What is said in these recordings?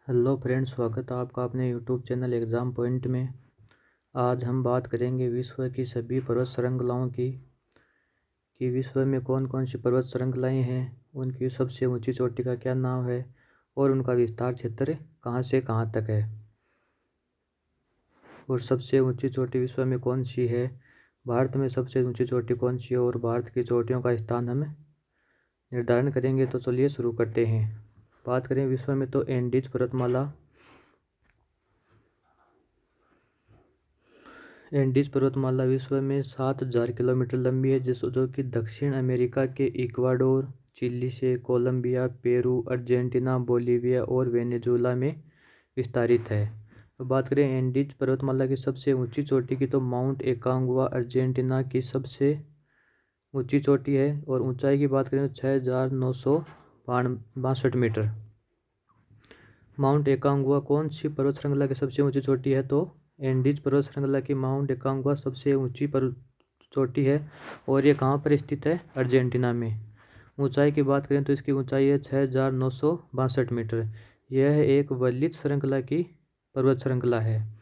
Hello friends, स्वागत है आपका अपने यूट्यूब चैनल एग्ज़ाम पॉइंट में। आज हम बात करेंगे विश्व की सभी पर्वत श्रृंखलाओं की कि विश्व में कौन कौन सी पर्वत श्रृंखलाएं हैं, उनकी सबसे ऊंची चोटी का क्या नाम है और उनका विस्तार क्षेत्र कहाँ से कहाँ तक है। और सबसे ऊंची चोटी विश्व में कौन सी है, भारत में सबसे ऊंची चोटी कौन सी है और भारत की चोटियों का स्थान हम निर्धारण करेंगे। तो चलिए शुरू करते हैं। बात करें विश्व में तो एंडीज पर्वतमाला विश्व में 7,000 किलोमीटर लंबी है, जो कि दक्षिण अमेरिका के इक्वाडोर, चिली से कोलंबिया, पेरू, अर्जेंटीना, बोलीविया और वेनेजुएला में विस्तारित है। तो बात करें एंडीज पर्वतमाला की सबसे ऊंची चोटी की, तो माउंट एकांगुआ अर्जेंटीना की सबसे ऊंची चोटी है और ऊंचाई की बात करें तो 6,962 मीटर। माउंट एकांगुआ कौन सी पर्वत श्रृंखला की सबसे ऊंची चोटी है, तो एंडीज पर्वत श्रृंखला की माउंट एकांगुआ सबसे ऊंची चोटी है और ये कहाँ पर स्थित है, अर्जेंटीना में। ऊंचाई की बात करें तो इसकी ऊंचाई है 6,962 मीटर। यह एक वलित श्रृंखला की पर्वत श्रृंखला है।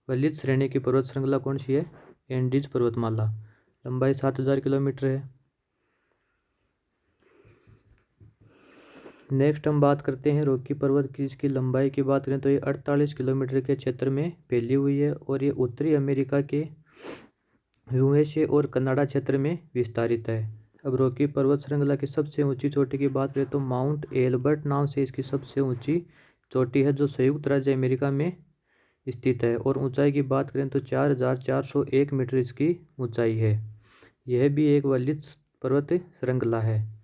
वलित श्रेणी की पर्वत श्रृंखला कौन सी है, एंडीज पर्वतमाला। लंबाई 7,000 किलोमीटर है। नेक्स्ट हम बात करते हैं रॉकी पर्वत की। इसकी लंबाई की बात करें तो ये 48 किलोमीटर के क्षेत्र में फैली हुई है और ये उत्तरी अमेरिका के यूएसए और कनाडा क्षेत्र में विस्तारित है। अब रॉकी पर्वत श्रृंखला की सबसे ऊंची चोटी की बात करें तो माउंट एल्बर्ट नाम से इसकी सबसे ऊंची चोटी है, जो संयुक्त राज्य अमेरिका में स्थित है और ऊंचाई की बात करें तो 4,401 मीटर इसकी ऊंचाई है। यह भी एक वलित पर्वत श्रृंखला है।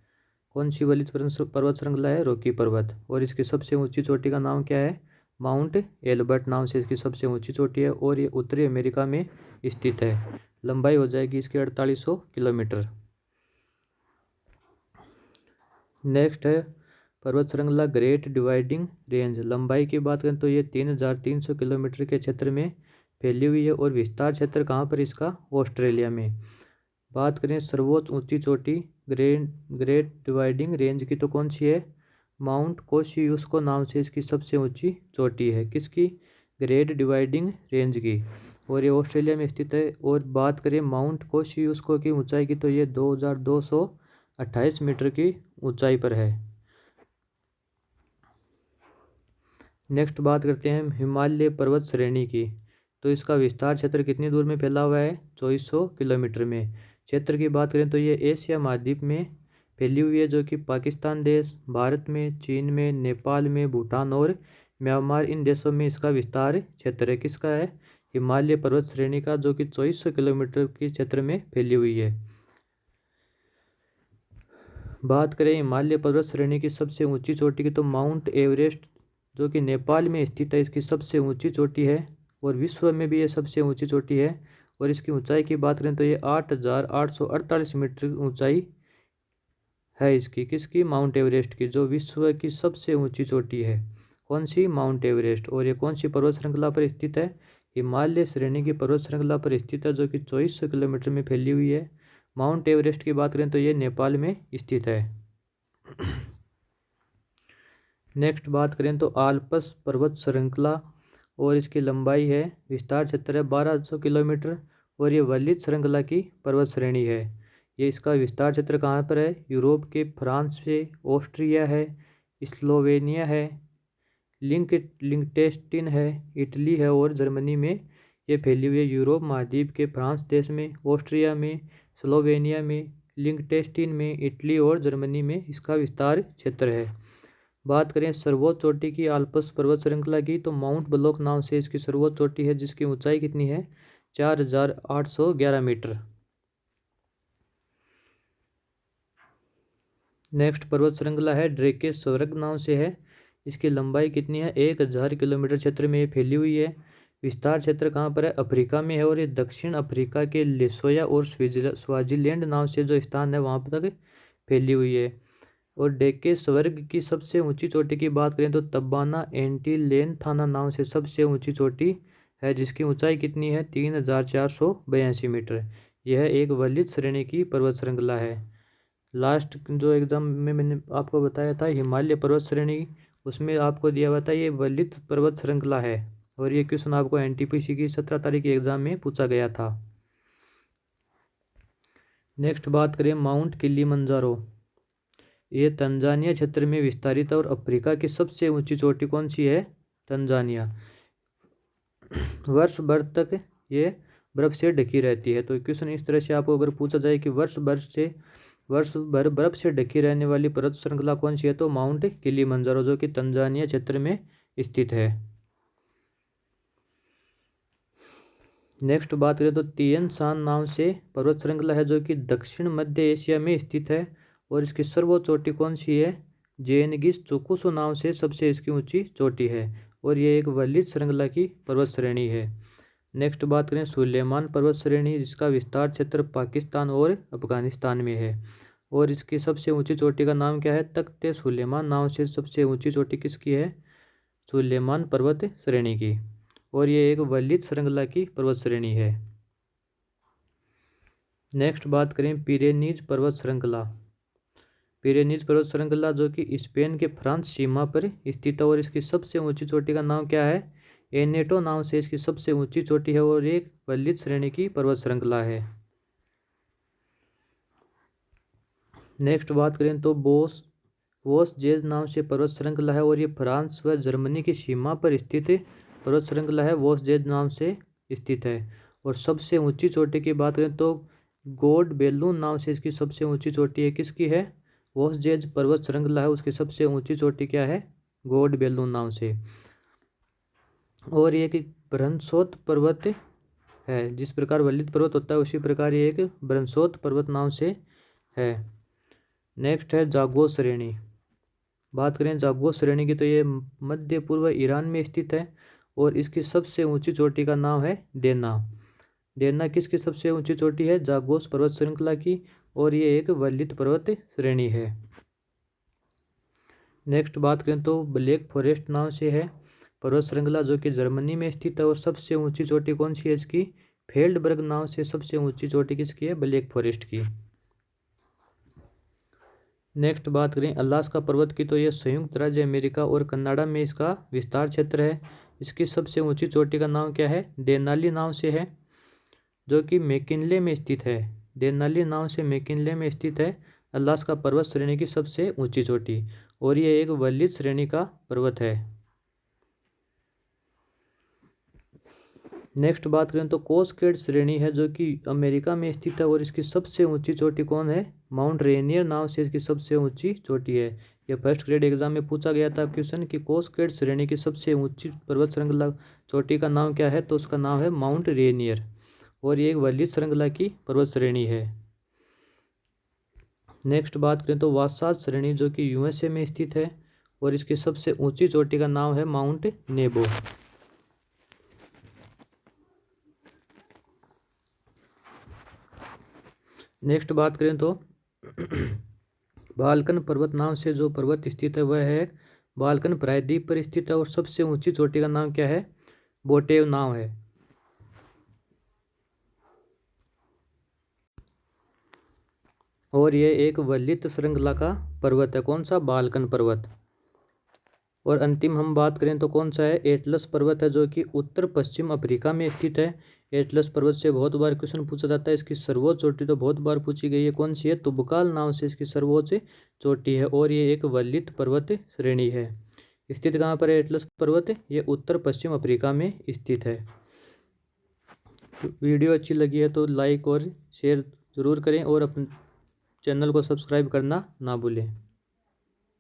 कौन सी वलित पर्वत श्रृंखला है, रॉकी पर्वत। और इसकी सबसे ऊंची चोटी का नाम क्या है, माउंट एल्बर्ट नाम से इसकी सबसे ऊंची चोटी है और ये उत्तरी अमेरिका में स्थित है। लंबाई हो जाएगी इसकी 4800 किलोमीटर। नेक्स्ट है पर्वत श्रृंखला ग्रेट डिवाइडिंग रेंज। लंबाई की बात करें तो ये 3,300 किलोमीटर के क्षेत्र में फैली हुई है और विस्तार क्षेत्र कहाँ पर इसका, ऑस्ट्रेलिया में। बात करें सर्वोच्च ऊंची चोटी ग्रेट डिवाइडिंग रेंज की, तो कौन सी है, माउंट कोशियुस्को नाम से इसकी सबसे ऊंची चोटी है। किसकी, ग्रेट डिवाइडिंग रेंज की, और ये ऑस्ट्रेलिया में स्थित है। और बात करें माउंट कोशियुस्को की ऊंचाई की, तो ये 2,228 मीटर की ऊंचाई पर है। नेक्स्ट बात करते हैं हिमालय पर्वत श्रेणी की। तो इसका विस्तार क्षेत्र कितनी दूर में फैला हुआ है, 2400 किलोमीटर में। क्षेत्र की बात करें तो ये एशिया महाद्वीप में फैली हुई है, जो कि पाकिस्तान देश, भारत में, चीन में, नेपाल में, भूटान और म्यांमार, इन देशों में इसका विस्तार क्षेत्र है। किसका है, हिमालय पर्वत श्रेणी का, जो कि 2400 किलोमीटर के क्षेत्र में फैली हुई है। बात करें हिमालय पर्वत श्रेणी की सबसे ऊंची चोटी की, तो माउंट एवरेस्ट, जो कि नेपाल में स्थित है, इसकी सबसे ऊंची चोटी है और विश्व में भी ये सबसे ऊंची चोटी है। और इसकी ऊंचाई की बात करें तो ये 8,848 मीटर ऊंचाई है इसकी। किसकी, माउंट एवरेस्ट की, जो विश्व की सबसे ऊंची चोटी है। कौन सी, माउंट एवरेस्ट। और ये कौन सी पर्वत श्रृंखला पर स्थित है, हिमालय श्रेणी की पर्वत श्रृंखला पर स्थित है, जो कि 2400 किलोमीटर में फैली हुई है। माउंट एवरेस्ट की बात करें तो ये नेपाल में स्थित है। नेक्स्ट बात करें तो आल्प्स पर्वत श्रृंखला, और इसकी लंबाई है, विस्तार क्षेत्र है 1,200 किलोमीटर और ये वलित श्रृंखला की पर्वत श्रेणी है। ये इसका विस्तार क्षेत्र कहाँ पर है, यूरोप के फ्रांस से, ऑस्ट्रिया है, स्लोवेनिया है, लिंकटेस्टिन है, इटली है और जर्मनी में ये फैली हुई है। यूरोप महाद्वीप के फ्रांस देश में, ऑस्ट्रिया में, स्लोवेनिया में, लिंकटेस्टिन में, इटली और जर्मनी में इसका विस्तार क्षेत्र है। बात करें सर्वोच्च चोटी की आल्प्स पर्वत श्रृंखला की, तो माउंट ब्लॉक नाम से इसकी सर्वोच्च चोटी है, जिसकी ऊंचाई कितनी है, 4,811 मीटर। नेक्स्ट पर्वत श्रृंखला है ड्रेके स्वर्ग नाम से है। इसकी लंबाई कितनी है, 1,000 किलोमीटर क्षेत्र में ये फैली हुई है। विस्तार क्षेत्र कहाँ पर है, अफ्रीका में है और ये दक्षिण अफ्रीका के लेसोया और स्वाजीलैंड नाम से जो स्थान है वहाँ तक फैली हुई है। और डेके स्वर्ग की सबसे ऊंची चोटी की बात करें तो तब्बाना एंटीलेनथाना नाम से सबसे ऊंची चोटी है, जिसकी ऊंचाई कितनी है, 3,482 मीटर। यह एक वलित श्रेणी की पर्वत श्रृंखला है। लास्ट जो एग्जाम में मैंने आपको बताया था हिमालय पर्वत श्रेणी, उसमें आपको दिया हुआ था ये वलित पर्वत श्रृंखला है, और ये क्वेश्चन आपको एनटीपीसी की 17 तारीख के एग्जाम में पूछा गया था। नेक्स्ट बात करें माउंट किलिमंजारो। ये तंजानिया क्षेत्र में विस्तारित है और अफ्रीका की सबसे ऊंची चोटी कौन सी है? तंजानिया। वर्ष भर तक ये बर्फ से ढकी रहती है। तो क्वेश्चन इस तरह से आपको अगर पूछा जाए कि वर्ष भर बर्फ से ढकी रहने वाली पर्वत श्रृंखला कौन सी है, तो माउंट किलिमंजारो, जो कि तंजानिया क्षेत्र में स्थित है। नेक्स्ट बात करें तो तिएन शान नाम से पर्वत श्रृंखला है, जो कि दक्षिण मध्य एशिया में स्थित है, और इसकी सर्वोच्च चोटी कौन सी है? जेनगिस चोकुसो नाम से सबसे इसकी ऊंची चोटी है, और ये एक वलित श्रृंखला की पर्वत श्रेणी है। नेक्स्ट बात करें सुलेमान पर्वत श्रेणी, जिसका विस्तार क्षेत्र पाकिस्तान और अफगानिस्तान में है, और इसकी सबसे ऊंची चोटी का नाम क्या है? तख्ते सुलेमान नाम से सबसे ऊंची चोटी किसकी है? सुलेमान पर्वत श्रेणी की, और ये एक वलित श्रृंखला की पर्वत श्रेणी है। नेक्स्ट बात करें पिरेनीज पर्वत श्रृंखला। पिरेनीज पर्वत श्रृंखला जो कि स्पेन के फ्रांस सीमा पर स्थित है, और इसकी सबसे ऊंची चोटी का नाम क्या है? एनेटो नाम से इसकी सबसे ऊंची चोटी है, और एक वलित श्रेणी की पर्वत श्रृंखला है। नेक्स्ट बात करें तो वोसजेज नाम से पर्वत श्रृंखला है, और ये फ्रांस व जर्मनी की सीमा पर स्थित पर्वत श्रृंखला है, वोसजेज नाम से स्थित है। और सबसे ऊंची चोटी की बात करें तो गोड बेलून नाम से इसकी सबसे ऊंची चोटी है, किसकी है? वोसजेज पर्वत श्रृंखला है, उसकी सबसे ऊंची चोटी क्या है? गोड बेलून नाम से। और ये एक ब्रह्मसोत पर्वत है, जिस प्रकार वलित पर्वत होता है उसी प्रकार ये एक ब्रह्मसोत पर्वत नाम से है। नेक्स्ट है जागोस श्रेणी। बात करें जागोस श्रेणी की तो ये मध्य पूर्व ईरान में स्थित है, और इसकी सबसे ऊंची चोटी का नाम है देना। देना किसकी सबसे ऊंची चोटी है? जागोस पर्वत श्रृंखला की, और ये एक वलित पर्वत श्रेणी है। नेक्स्ट बात करें तो ब्लैक फॉरेस्ट नाम से है पर्वत श्रृंखला, जो कि जर्मनी में स्थित है, और सबसे ऊंची चोटी कौन सी है इसकी? फेल्डबर्ग नाम से सबसे ऊंची चोटी किसकी है? ब्लैक फॉरेस्ट की। नेक्स्ट बात करें अलास्का पर्वत की तो यह संयुक्त राज्य अमेरिका और कनाडा में इसका विस्तार क्षेत्र है। इसकी सबसे ऊंची चोटी का नाम क्या है? देनाली नाम से है, जो कि मैकिनले में स्थित है। देनाली नाम से मैकिनले में स्थित है अलास्का पर्वत श्रेणी की सबसे ऊंची चोटी, और ये एक वलित श्रेणी का पर्वत है। नेक्स्ट बात करें तो कोस्केड श्रेणी है, जो कि अमेरिका में स्थित है, और इसकी सबसे ऊंची चोटी कौन है? माउंट रेनियर नाम से इसकी सबसे ऊंची चोटी है। यह फर्स्ट ग्रेड एग्जाम में पूछा गया था क्वेश्चन कि कोस्केड श्रेणी की सबसे ऊंची पर्वत श्रृंखला चोटी का नाम क्या है, तो उसका नाम है माउंट रेनियर, और ये एक वलित श्रृंखला की पर्वत श्रेणी है। नेक्स्ट बात करें तो वासाज श्रेणी, जो कि यूएसए में स्थित है, और इसकी सबसे ऊंची चोटी का नाम है माउंट नेबो। नेक्स्ट बात करें तो बाल्कन पर्वत नाम से जो पर्वत स्थित है वह है बाल्कन प्रायद्वीप पर स्थित है, और सबसे ऊंची चोटी का नाम क्या है? बोटेव नाम है। और यह एक वलित श्रृंखला का पर्वत है। कौन सा? बाल्कन पर्वत। और अंतिम हम बात करें तो कौन सा है? एटलस पर्वत है, जो कि उत्तर पश्चिम अफ्रीका में स्थित है। एटलस पर्वत से बहुत बार क्वेश्चन पूछा जाता है। इसकी सर्वोच्च चोटी तो बहुत बार पूछी गई है, कौन सी है? तुबकाल नाम से इसकी सर्वोच्च चोटी है, और ये एक वलित पर्वत श्रेणी है। स्थित कहाँ पर है एटलस पर्वत? ये उत्तर पश्चिम अफ्रीका में स्थित है। वीडियो अच्छी लगी है तो लाइक और शेयर ज़रूर करें, और अपने चैनल को सब्सक्राइब करना ना भूलें।